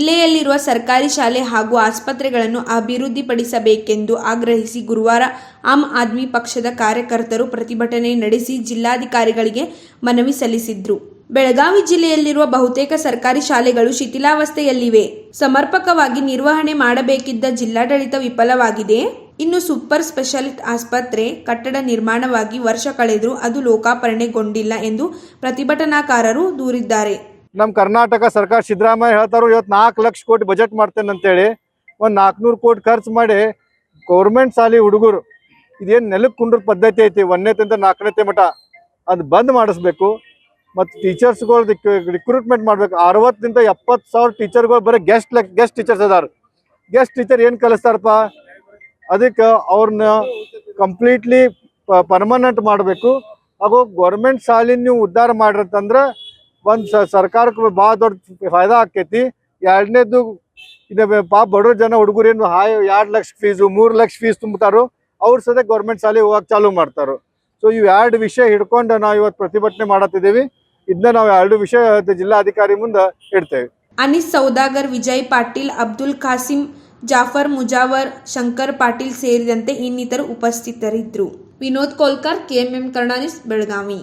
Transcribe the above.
ಜಿಲ್ಲೆಯಲ್ಲಿರುವ ಸರ್ಕಾರಿ ಶಾಲೆ ಹಾಗೂ ಆಸ್ಪತ್ರೆಗಳನ್ನು ಅಭಿವೃದ್ಧಿಪಡಿಸಬೇಕೆಂದು ಆಗ್ರಹಿಸಿ ಗುರುವಾರ ಆಮ್ ಆದ್ಮಿ ಪಕ್ಷದ ಕಾರ್ಯಕರ್ತರು ಪ್ರತಿಭಟನೆ ನಡೆಸಿ ಜಿಲ್ಲಾಧಿಕಾರಿಗಳಿಗೆ ಮನವಿ ಸಲ್ಲಿಸಿದ್ರು. ಬೆಳಗಾವಿ ಜಿಲ್ಲೆಯಲ್ಲಿರುವ ಬಹುತೇಕ ಸರ್ಕಾರಿ ಶಾಲೆಗಳು ಶಿಥಿಲಾವಸ್ಥೆಯಲ್ಲಿವೆ. ಸಮರ್ಪಕವಾಗಿ ನಿರ್ವಹಣೆ ಮಾಡಬೇಕಿದ್ದ ಜಿಲ್ಲಾಡಳಿತ ವಿಫಲವಾಗಿದೆ. ಇನ್ನು ಸೂಪರ್ ಸ್ಪೆಷಾಲಿಟಿ ಆಸ್ಪತ್ರೆ ಕಟ್ಟಡ ನಿರ್ಮಾಣವಾಗಿ ವರ್ಷ ಕಳೆದರೂ ಅದು ಲೋಕಾರ್ಪಣೆಗೊಂಡಿಲ್ಲ ಎಂದು ಪ್ರತಿಭಟನಾಕಾರರು ದೂರಿದ್ದಾರೆ. ನಮ್ಮ ಕರ್ನಾಟಕ ಸರ್ಕಾರ ಸಿದ್ದರಾಮಯ್ಯ ಹೇಳ್ತಾರೋ ಇವತ್ತು 4 ಲಕ್ಷ ಕೋಟಿ ಬಜೆಟ್ ಮಾಡ್ತೇನೆ ಅಂತೇಳಿ ಒಂದು 400 ಕೋಟಿ ಖರ್ಚು ಮಾಡಿ ಗೌರ್ಮೆಂಟ್ ಶಾಲೆ ಹುಡುಗರು ಇದೇನು ನೆಲಕ್ಕೆ ಕುಂಡ್ರ ಪದ್ಧತಿ ಐತಿ 1ನೇತಿಂದ 4ನೇ ಮಠ ಅದು ಬಂದ್ ಮಾಡಿಸ್ಬೇಕು. ಮತ್ತು ಟೀಚರ್ಸ್ಗಳು ರಿಕ್ರೂಟ್ಮೆಂಟ್ ಮಾಡ್ಬೇಕು. 60ರಿಂದ 70,000 ಟೀಚರ್ಗಳು ಬರೀ ಗೆಸ್ಟ್ ಟೀಚರ್ಸ್ ಅದಾರ. ಗೆಸ್ಟ್ ಟೀಚರ್ ಏನು ಕಲಿಸ್ತಾರಪ್ಪ, ಅದಕ್ಕೆ ಅವ್ರನ್ನ ಕಂಪ್ಲೀಟ್ಲಿ ಪರ್ಮನೆಂಟ್ ಮಾಡಬೇಕು. ಹಾಗೂ ಗೌರ್ಮೆಂಟ್ ಶಾಲೆ ನೀವು ಉದ್ಧಾರ ಮಾಡಿರ್ತಂದ್ರೆ ಒಂದು ಸರ್ಕಾರಕ್ಕೆ ಭಾಳ ದೊಡ್ಡ ಫಾಯ್ದಾ ಆಕೈತಿ. ಎರಡನೇದು ಇದು ಪಾಪ ಬಡವ್ರ ಜನ ಹುಡುಗರು ಏನು 2 ಲಕ್ಷ ಫೀಸು 3 ಲಕ್ಷ ಫೀಸ್ ತುಂಬ್ತಾರೋ ಅವ್ರು ಸದ್ಯ ಗೌರ್ಮೆಂಟ್ ಶಾಲೆ ಹೋಗಕ್ಕೆ ಚಾಲೂ ಮಾಡ್ತಾರೋ. ಸೊ ಇವು 2 ವಿಷಯ ಹಿಡ್ಕೊಂಡು ನಾವು ಇವತ್ತು ಪ್ರತಿಭಟನೆ ಮಾಡತ್ತಿದ್ದೀವಿ. ಇದನ್ನ ನಾವು 2 ವಿಷಯ ಜಿಲ್ಲಾಧಿಕಾರಿ ಮುಂದೆ ಇಡ್ತೇವೆ. ಅನೀಸ್ ಸೌದಾಗರ್, ವಿಜಯ್ ಪಾಟೀಲ್, ಅಬ್ದುಲ್ ಖಾಸಿಂ, ಜಾಫರ್ ಮುಜಾವರ್, ಶಂಕರ್ ಪಾಟೀಲ್ ಸೇರಿದಂತೆ ಇನ್ನಿತರು ಉಪಸ್ಥಿತರಿದ್ದರು. Vinod Kolkar, KMM Kannada news, Belagavi.